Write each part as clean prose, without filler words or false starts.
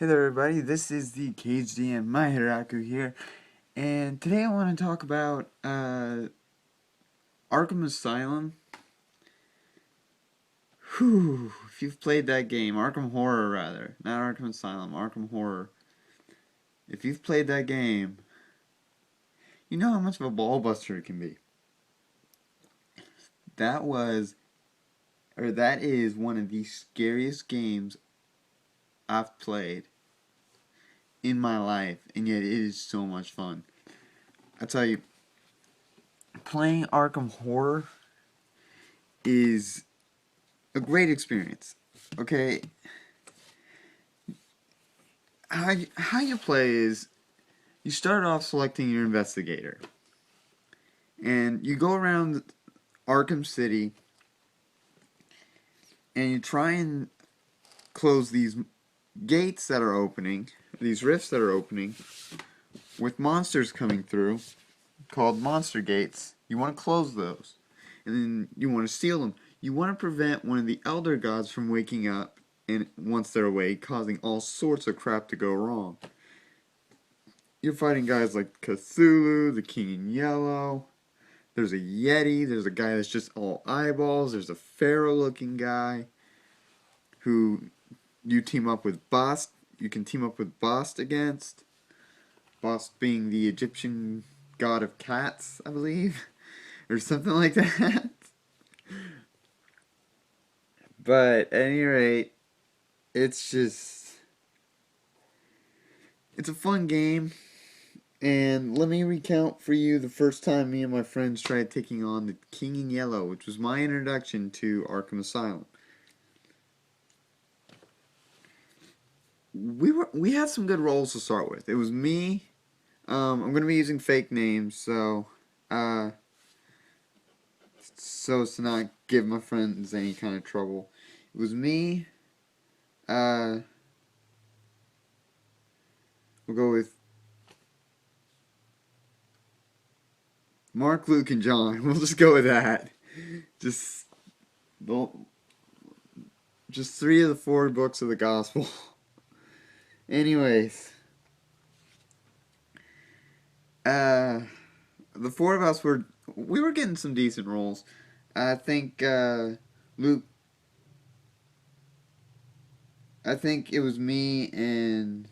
Hey there everybody, this is the KHDM My Hiraku here, and today I want to talk about Arkham Asylum. Whew, if you've played that game, Arkham Horror rather, not Arkham Asylum, Arkham Horror. If you've played that game, you know how much of a ball buster it can be. That was, or that is one of the scariest games I've played in my life, and yet it is so much fun. I tell you, playing Arkham Horror is a great experience. Okay, how you play is you start off selecting your investigator, and you go around Arkham City, and you try and close these gates that are opening, these rifts that are opening, with monsters coming through, called monster gates. You want to close those, and then you want to seal them. You want to prevent one of the elder gods from waking up, and once they're awake, causing all sorts of crap to go wrong. You're fighting guys like Cthulhu, the King in Yellow. There's a Yeti. There's a guy that's just all eyeballs. There's a pharaoh-looking guy who you team up with Bast. You can team up with Bast against. Bast being the Egyptian god of cats, I believe, or something like that. But at any rate, it's a fun game. And let me recount for you the first time me and my friends tried taking on the King in Yellow, which was my introduction to Arkham Asylum. We had some good rolls to start with. It was me. I'm gonna be using fake names, so as to not give my friends any kind of trouble. It was me. We'll go with Mark, Luke, and John. We'll just go with that. Just just 3 of the 4 books of the gospel. Anyways, the 4 of us we were getting some decent rolls. I think Luke. I think it was me and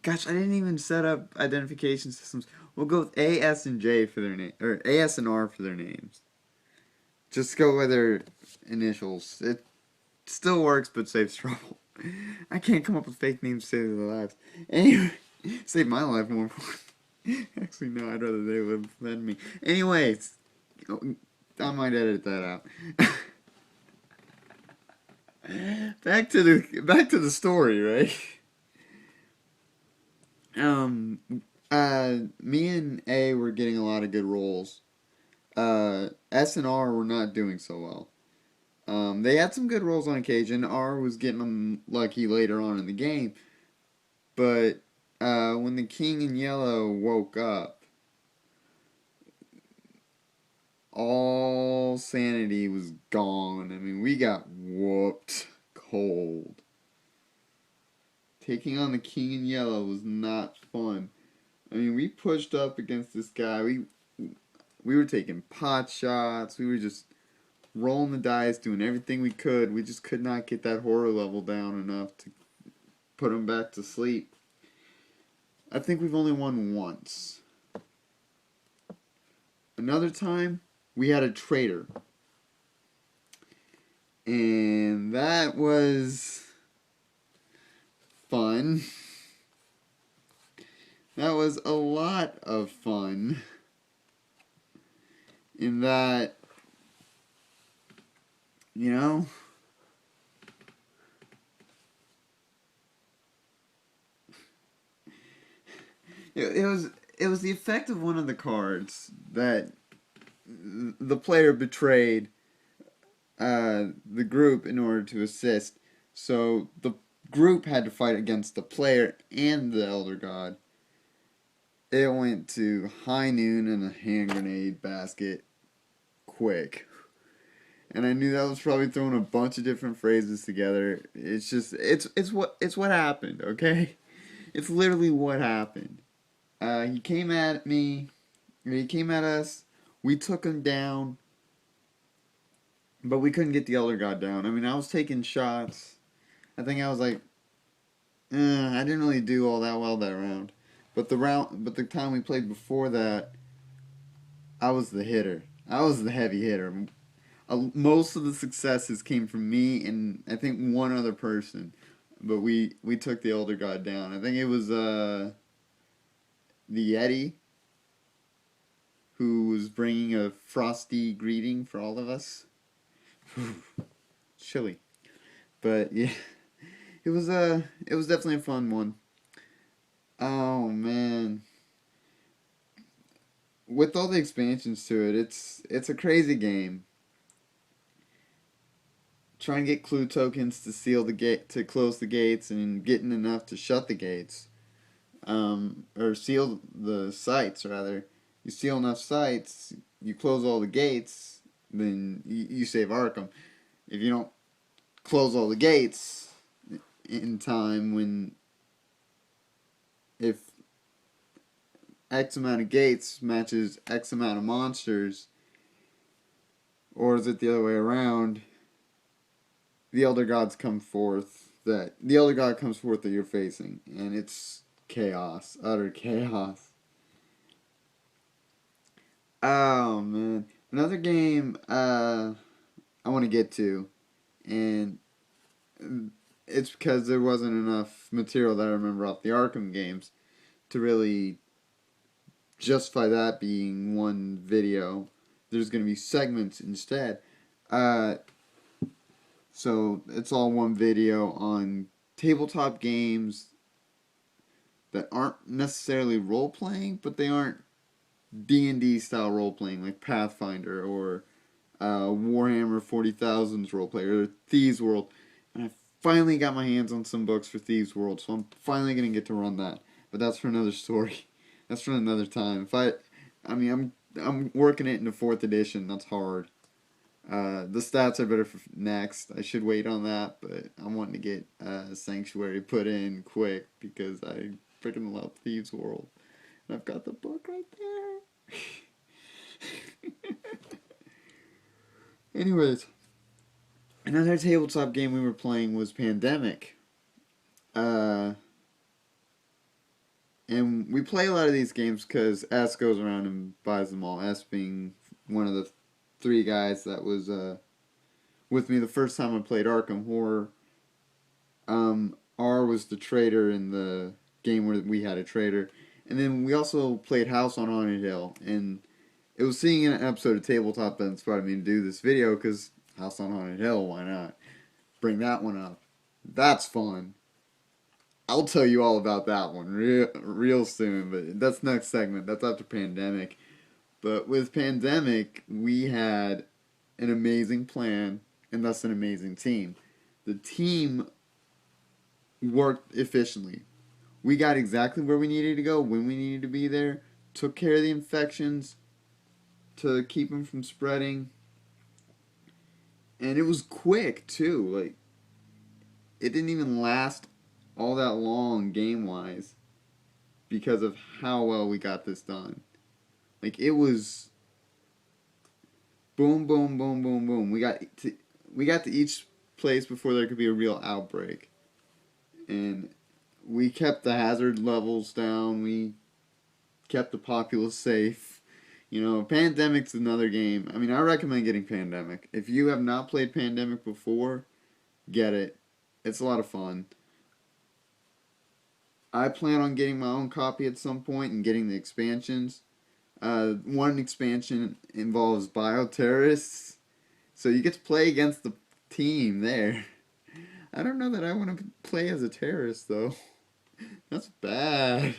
gosh, I didn't even set up identification systems. We'll go with A, S, and J for their name, or A, S, and R for their names. Just go with their initials. It still works, but saves trouble. I can't come up with fake names to save their lives. Anyway, save my life more. Actually, no, I'd rather they live than me. Anyways, I might edit that out. back to the story, right? Me and A were getting a lot of good rolls. S and R were not doing so well. They had some good rolls on occasion. R was getting them lucky later on in the game. But when the King in Yellow woke up, all sanity was gone. I mean, we got whooped cold. Taking on the King in Yellow was not fun. I mean, we pushed up against this guy. We were taking pot shots. We were just rolling the dice, doing everything we could. We just could not get that horror level down enough to put him back to sleep. I think we've only won once. Another time, we had a traitor. And that was fun. That was a lot of fun. In that, you know, it was the effect of one of the cards that the player betrayed the group in order to assist. So the group had to fight against the player and the Elder God. It went to high noon in a hand grenade basket quick. And I knew that was probably throwing a bunch of different phrases together. It's just it's what happened, okay? It's literally what happened. He came at me, or he came at us. We took him down, but we couldn't get the Elder God down. I mean, I was taking shots. I think I was like, I didn't really do all that well that round. But the time we played before that, I was the hitter. I was the heavy hitter. Most of the successes came from me and I think one other person, but we took the Elder God down. I think it was the Yeti who was bringing a frosty greeting for all of us. Chilly, but yeah, it was definitely a fun one. Oh man, with all the expansions to it, it's a crazy game. Trying to get clue tokens to seal the gate, to close the gates, and getting enough to shut the gates, or seal the sites rather. You seal enough sites, you close all the gates, then you save Arkham. If you don't close all the gates in time, when if X amount of gates matches X amount of monsters, or is it the other way around? The Elder Gods come forth that the Elder God comes forth that you're facing, and it's chaos, utter chaos. Oh man, another game I want to get to, and it's because there wasn't enough material that I remember off the Arkham games to really justify that being one video. There's going to be segments instead. Uh, so it's all one video on tabletop games that aren't necessarily role playing, but they aren't D&D style role playing like Pathfinder or Warhammer 40,000's role play or Thieves World. And I finally got my hands on some books for Thieves World, so I'm finally gonna get to run that. But that's for another story. That's for another time. I mean, I'm working it into fourth edition. That's hard. The stats are better for next. I should wait on that, but I'm wanting to get Sanctuary put in quick because I freaking love Thieves World. And I've got the book right there. Anyways, another tabletop game we were playing was Pandemic. Uh, and we play a lot of these games because S goes around and buys them all. S being one of the three guys that was with me the first time I played Arkham Horror. R was the trader in the game where we had a trader. And then we also played House on Haunted Hill. And it was seeing an episode of Tabletop that inspired me to do this video because House on Haunted Hill, why not? Bring that one up. That's fun. I'll tell you all about that one real soon, but that's next segment. That's after Pandemic. But with Pandemic, we had an amazing plan and thus an amazing team. The team worked efficiently. We got exactly where we needed to go when we needed to be there, took care of the infections to keep them from spreading, and it was quick too. Like, it didn't even last all that long game wise because of how well we got this done. Like, it was boom, boom, boom, boom, boom. We got to each place before there could be a real outbreak, and we kept the hazard levels down. We kept the populace safe. You know, Pandemic's another game. I mean, I recommend getting Pandemic. If you have not played Pandemic before, get it. It's a lot of fun. I plan on getting my own copy at some point and getting the expansions. One expansion involves bioterrorists, so you get to play against the team there. I don't know that I want to play as a terrorist though. That's bad.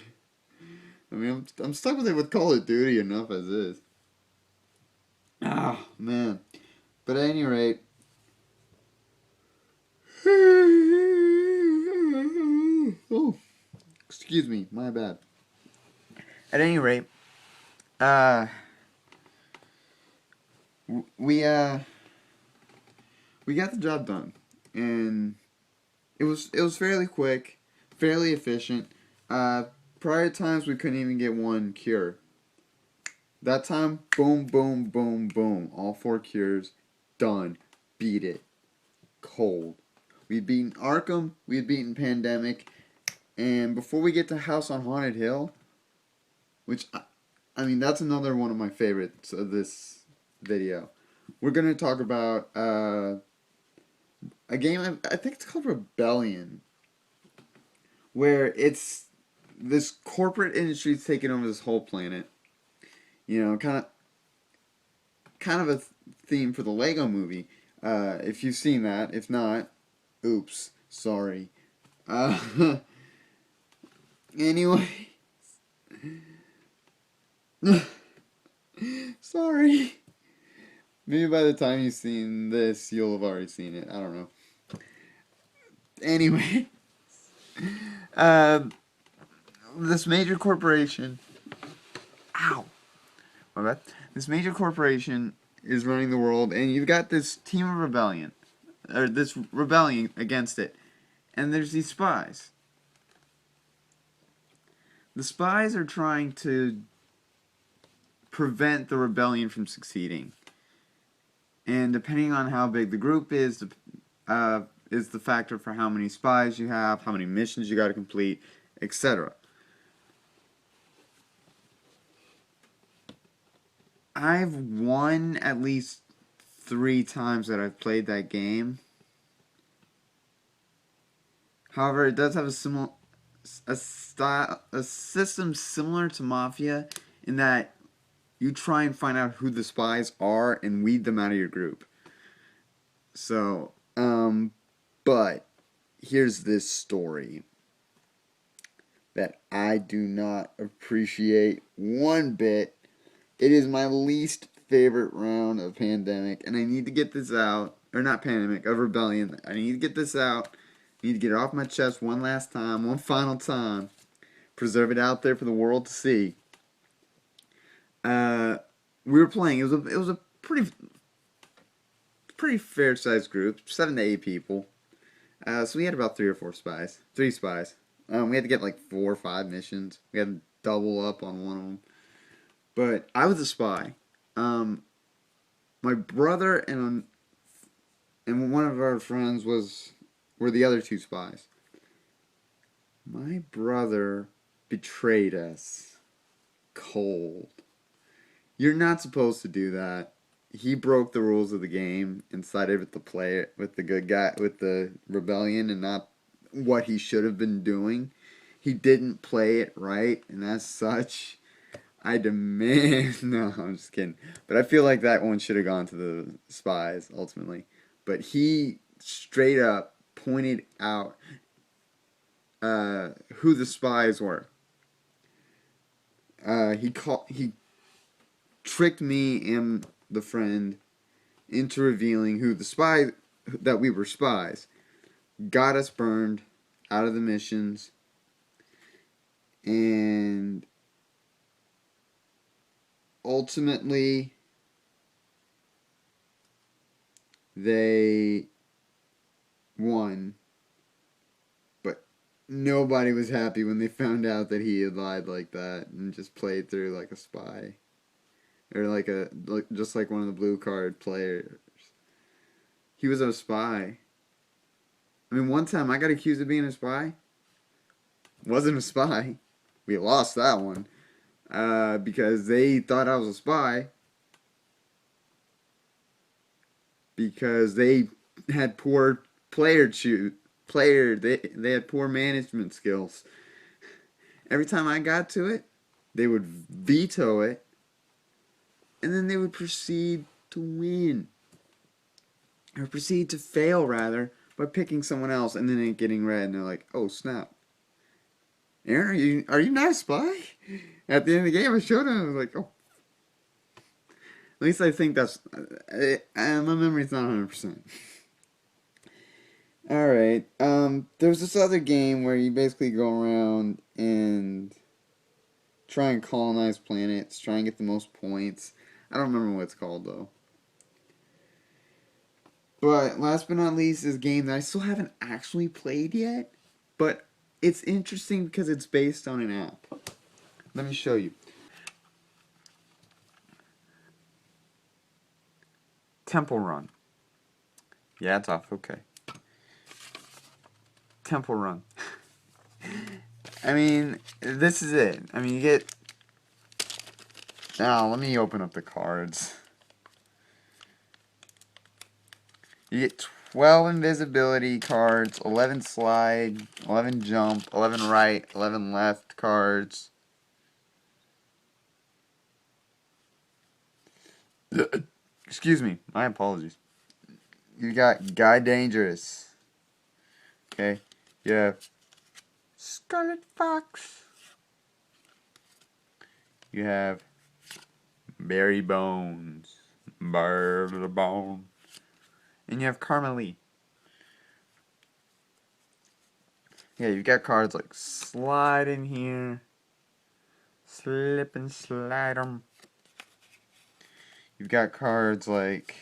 I mean, I'm stuck with it with Call of Duty enough as is. Ah, man. But at any rate, oh, excuse me, my bad. At any rate, uh, we we got the job done, and it was fairly quick, fairly efficient. Prior times we couldn't even get one cure. That time, boom, boom, boom, boom, all 4 cures, done. Beat it, cold. We'd beaten Arkham, we'd beaten Pandemic, and before we get to House on Haunted Hill, which I mean that's another one of my favorites of this video. We're gonna talk about a game I think it's called Rebellion, where it's this corporate industry's taking over this whole planet. You know, kind of a theme for the Lego Movie. If you've seen that, if not, oops, sorry. Anyway, sorry. Maybe by the time you've seen this, you'll have already seen it. I don't know. Anyway, uh, this major corporation. Ow. My bad. This major corporation is running the world, and you've got this team of rebellion, or this rebellion against it, and there's these spies. The spies are trying to prevent the rebellion from succeeding, and depending on how big the group is the factor for how many spies you have, how many missions you got to complete, etc. I've won at least 3 times that I've played that game. However, it does have a system similar to Mafia in that you try and find out who the spies are and weed them out of your group. So, but here's this story that I do not appreciate one bit. It is my least favorite round of Pandemic, and I need to get this out. Or not Pandemic, of Rebellion. I need to get this out. I need to get it off my chest one last time, one final time. Preserve it out there for the world to see. We were playing. It was a pretty fair sized group, 7 to 8 people. So we had about 3 spies. We had to get like 4 or 5 missions. We had to double up on one of them. But I was a spy. My brother and one of our friends were the other 2 spies. My brother betrayed us. Cold. You're not supposed to do that. He broke the rules of the game and sided with the good guy, with the rebellion, and not what he should have been doing. He didn't play it right, and as such, I demand. No, I'm just kidding. But I feel like that one should have gone to the spies ultimately. But he straight up pointed out who the spies were. He tricked me and the friend into revealing who the spy that we were spies. Got us burned out of the missions, and ultimately they won. But nobody was happy when they found out that he had lied like that and just played through like a spy. Or just like one of the blue card players. He was a spy. I mean, one time I got accused of being a spy. Wasn't a spy. We lost that one. Because they thought I was a spy. Because they had poor they had poor management skills. Every time I got to it, they would veto it. And then they would proceed to win. Or proceed to fail, rather, by picking someone else and then it getting red. And they're like, oh, snap. Aaron, are you not a spy? At the end of the game, I showed him. I was like, oh. At least I think that's... my memory's not 100%. Alright. There was this other game where you basically go around and try and colonize planets, try and get the most points. I don't remember what it's called, though. But last but not least is a game that I still haven't actually played yet. But it's interesting because it's based on an app. Let me show you. Temple Run. Yeah, it's off. Okay. Temple Run. I mean, this is it. I mean, you get... Now, let me open up the cards. You get 12 invisibility cards, 11 slide, 11 jump, 11 right, 11 left cards. Excuse me, my apologies. You got Guy Dangerous. Okay. You have Scarlet Fox. You have Barry Bones. Barry the Bone. And you have Carmelie. Yeah, you've got cards like Slide in here. Slip and Slide 'em. You've got cards like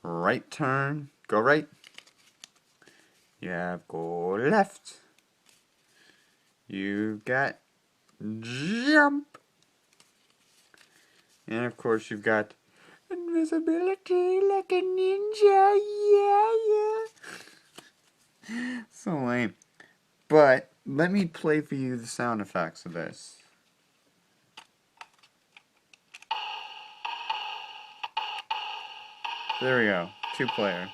Right Turn. Go right. You have Go Left. You've got Jump. And of course you've got Invisibility like a ninja. Yeah. So lame. But let me play for you the sound effects of this. There we go. 2-player.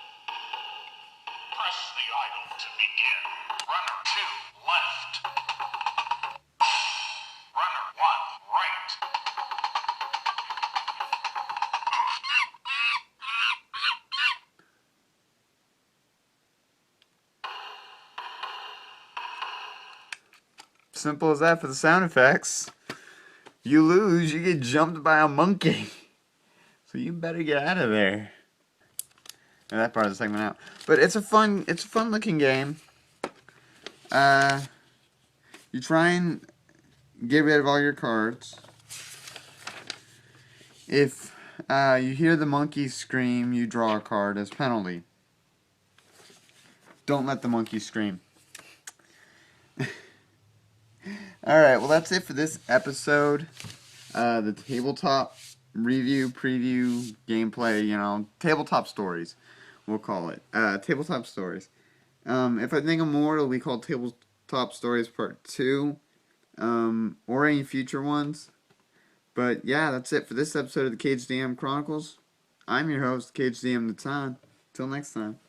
Press the idol to begin. Runner 2, left. Runner 1, right. Simple as that for the sound effects. You lose, you get jumped by a monkey. So you better get out of there. And that part of the segment out. But it's a fun looking game. You try and get rid of all your cards. If you hear the monkey scream, you draw a card as penalty. Don't let the monkey scream. Alright, well that's it for this episode. The tabletop review, preview, gameplay, you know, tabletop stories, we'll call it. Tabletop stories. If I think of more, it'll be called Tabletop Stories Part 2, or any future ones. But yeah, that's it for this episode of the KHDM Chronicles. I'm your host, KHDM Natan. Till next time.